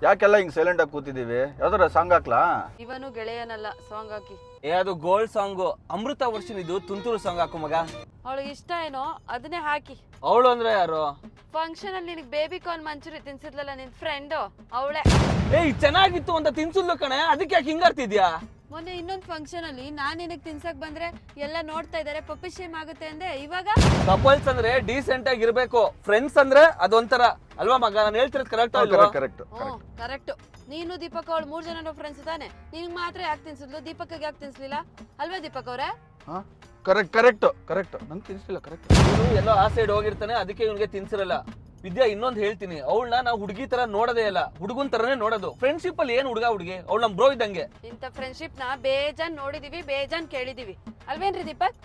ಯಾಕೆಲ್ಲ ಹಿಂಗ್ ಸೈಲೆಂಟ್ ಆಗಿ ಕೂತಿದೀವಿ? ಯಾವ್ದಾರ ಸಾಂಗ್ ಹಾಕ್ಲಾ? ಇವನು ಗೆಳೆಯನಲ್ಲ, ಸಾಂಗ್ ಹಾಕಿ. ಅದು ಗೋಲ್ಡ್ ಸಾಂಗು, ಅಮೃತ ವರ್ಷನ್ ಇದು ತುಂತುರು ಸಾಂಗ್ ಹಾಕು ಮಗ. ಅವಳಿಗೆ ಇಷ್ಟ ಏನೋ ಅದನ್ನೇ ಹಾಕಿ. ಅವಳು ಅಂದ್ರೆ ಯಾರು? ಫಂಕ್ಷನ್ ಅಲ್ಲಿ ನಿನಗೆ ಬೇಬಿ ಕಾರ್ನ್ ಮಂಚೂರಿ ತಿನ್ಸಿದ್ಲಲ್ಲ ನಿನ್ ಫ್ರೆಂಡು, ಅವಳೆ. ಏಯ್ ಚೆನ್ನಾಗಿತ್ತು ಅಂತ ತಿನ್ಸುದ್ಲು ಕಣೆ, ಅದಕ್ಕೆ ಯಾಕೆ ಹಿಂಗಾಡ್ತಿದ್ಯಾ? ಮೊನ್ನೆ ಇನ್ನೊಂದು ಫಂಕ್ಷನ್ ಅಲ್ಲಿ ನಾನ್ ನಿನಗ್ ತಿನ್ಸಕ್ ಬಂದ್ರೆ ಎಲ್ಲ ನೋಡ್ತಾ ಇದಾರೆ, ಪಪ್ಪಿ ಶೇಮ್ ಆಗುತ್ತೆ ಅಂದೆ. ಇವಾಗ ಕಪಲ್ಸ್ ಅಂದ್ರೆ ಡೀಸೆಂಟ್ ಆಗಿ ಇರ್ಬೇಕು, ಫ್ರೆಂಡ್ಸ್ ಅಂದ್ರೆ ಅದೊಂಥರ ಅಲ್ವಾ ಮಗ? ನಾನು ಹೇಳ್ತಿರೋದು ಕರೆಕ್ಟ್ ಅಲ್ವಾ? ಕರೆಕ್ಟ್. ಕರೆಕ್ಟ್. ನೀನು ದೀಪಕ್ ಅವಳು 3 ಜನ ಫ್ರೆಂಡ್ಸ್ ತಾನೆ, ನಿನಗ್ ಮಾತ್ರ ಯಾಕೆ ತಿನ್ಸಿದ್ಲು, ದೀಪಕ್ ಯಾಕೆ ತಿನ್ಸ್ಲಿಲ್ಲ? ಅಲ್ವಾ ದೀಪಕ್ ಅವ್ರೆ? ಕರೆಕ್ಟ್ ನಂಗೆ ತಿನ್ಸಿಲ್ಲ. ಕರೆಕ್ಟ್. ಇವನು ಎಲ್ಲೋ ಆ ಸೈಡ್ ಹೋಗಿರ್ತಾನೆ, ಅದಕ್ಕೆ ಇವನಿಗೆ ತಿನ್ಸಿರಲ್ಲ. ವಿದ್ಯಾ ಇನ್ನೊಂದು ಹೇಳ್ತೀನಿ, ಅವಳನ್ನ ನಾವು ಹುಡುಗಿ ತರ ನೋಡೋದೇ ಇಲ್ಲ, ಹುಡುಗನ್ ತರನೇ ನೋಡೋದು. ಫ್ರೆಂಡ್ಶಿಪ್ ಅಲ್ಲಿ ಏನ್ ಹುಡುಗಿ ಅವಳು ನಮ್ ಬ್ರೋ ಇದ್ದಂಗೆ. ಇಂಥ ಫ್ರೆಂಡ್ಶಿಪ್ ನ ಬೇಜಾನ್ ನೋಡಿದೀವಿ, ಬೇಜಾನ್ ಕೇಳಿದೀವಿ, ಅಲ್ವೇನ್ರಿ ದೀಪಕ್?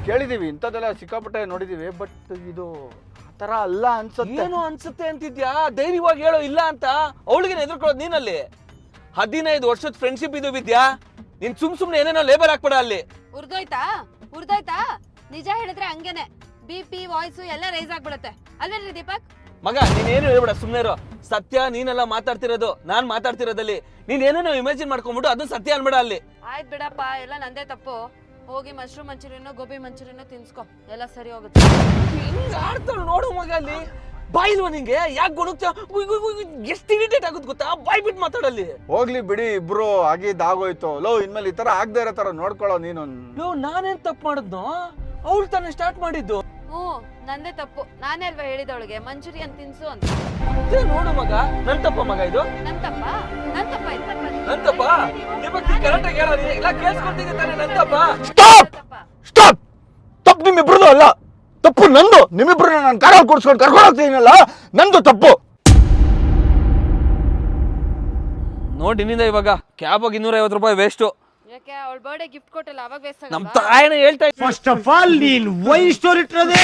ಕೇಳಿದೀವಿ, ಇಂಥದ್ದೆಲ್ಲ ಸಿಕ್ಕಾಪಟ್ಟೆ ನೋಡಿದೀವಿ, ಬಟ್ ಇದು ಆತರ ಅಲ್ಲ ಅನ್ಸುತ್ತೆ. ಏನು ಅನ್ಸುತ್ತೆ ಅಂತಿದ್ಯಾ? ಧೈರ್ಯವಾಗಿ ಹೇಳೋ ಇಲ್ಲ ಅಂತ. ಅವಳಿಗೆ ಎದುರ್ಕೊಳ್ಳೋದು ನೀನಲ್ಲಿ. 15 ವರ್ಷದ ಫ್ರೆಂಡ್ಶಿಪ್ ಇದು ವಿದ್ಯಾ, ನೀನ್ ಸುಮ್ನೆ ಏನೇನೋ ಲೇಬಲ್ ಹಾಕ್ಬೇಡ ಅಲ್ಲಿ. ಉರ್ದೋಯ್ತಾ? ನಿಜ ಹೇಳಿದ್ರೆ ಹಂಗೇನೆ, BP ವಾಯ್ಸ್ ಎಲ್ಲ ರೈಸ್ ಆಗ್ಬಿಡತ್ತೆ, ಅಲ್ವೇನ್ರಿ ದೀಪಕ್? ಮಗ ನೀನೇನು ಹೇಳ್ಬೇಡ, ಸುಮ್ನೆ ಇರೋ. ಸತ್ಯ ನೀನೆಲ್ಲ ಮಾತಾಡ್ತಿರೋದು, ನಾನ್ ಮಾತಾಡ್ತಿರೋದಲ್ಲಿ. ನೀನ್ ಏನೇನೋ ಇಮ್ಯಾಜಿನ್ ಮಾಡ್ಕೊಂಡ್ಬಿಟ್ಟು ಅದು ಸತ್ಯ ಅನ್ಬೇಡ ಅಲ್ಲಿ. ಆಯ್ತು ಬಿಡಪ್ಪ, ಎಲ್ಲ ನಂದೇ ತಪ್ಪು. ಹೋಗಿ ಮಶ್ರೂಮ್ ಮಂಚೂರಿಯನ್, ಗೋಬಿ ಮಂಚೂರಿಯನ್ ತಿನ್ಸ್ಕೊ, ಎಲ್ಲ ಸರಿ ಹೋಗುತ್ತೆ. ಹಿಂಗ ಆಡ್ತಾಳು ನೋಡು ಮಗ ಅಲ್ಲಿ. ಬಾಯಿಲ್ವ ನಿಂಗೆ? ಯಾಕೆ ಗೊಣಗ್ತ? ಎಷ್ಟು ಇರಿಟೇಟ್ ಆಗುತ್ತೆ ಗೊತ್ತಾ? ಬಾಯ್ ಬಿಟ್ಟು ಮಾತಾಡಲ್ಲಿ. ಹೋಗ್ಲಿ ಬಿಡಿ, ಇಬ್ರು ಆಗಿದ್ದಾಗೋಯ್ತು. ಲೋ ಇನ್ಮೇಲೆ ಈ ತರ ಆಗದೆ ಇರೋ ತರ ನೋಡ್ಕೊಳ್ಳೋ ನೀನು. ಲೋ ನಾನೇನ್ ತಪ್ಪು ಮಾಡಿದ್ನೋ? ಅವಳು ತಾನೇ ಸ್ಟಾರ್ಟ್ ಮಾಡಿದ್ದು. ನಂದೇ ತಪ್ಪು, ನಾನೇ ಅಲ್ವಾ ಹೇಳಿದವಳಿಗೆ ಮಂಚೂರಿಯನ್ ತಿನ್ಸು ಅಂತ. ನೋಡು ಮಗ, ನನ್ ತಪ್ಪ ಮಗ ಇದು? ನನ್ ತಪ್ಪ ಕರೆಕ್ಟ್ ಆಗಿ ಹೇಳೋ, ಎಲ್ಲ ಕೇಳಿಸ್ಕೊಳ್ತೀನಿ ತಾನೆ. ನನ್ ತಪ್ಪ? ಸ್ಟಾಪ್. ತಪ್ಪು ನಿಮ್ಮಿಬ್ರದ್ದು ಅಲ್ಲ, ತಪ್ಪು ನಂದು. ನಿಮ್ಮಿಬ್ರನ್ನ ನಾನು ಕಾರಲ್ಲಿ ಕೂರಿಸ್ಕೊಂಡು ಕರ್ಕೊಂಡು ಹೋಗ್ತೀನಲ್ಲ, ನಂದು ತಪ್ಪು. ನೋಡಿ ಇನ್ನಿಂದ ಇವಾಗ ಕ್ಯಾಬ್ ಆಗಿ 250 ರೂಪಾಯಿ ವೇಸ್ಟು. ಯಾಕೆ ಅವಳ ಬರ್ಡೇ ಗಿಫ್ಟ್ ಕೊಟ್ಟಲ್ಲ, ಅವಾಗ ವೇಸ್ಟ್ ನಮ್ ತಾಯನೇ ಹೇಳ್ತಾ ಫಸ್ಟ್ ಆಫ್ ಆಲ್ ನೀನ್ ವೈ ಸ್ಟೋರಿ ಇಟ್ಟಿರೋದೇ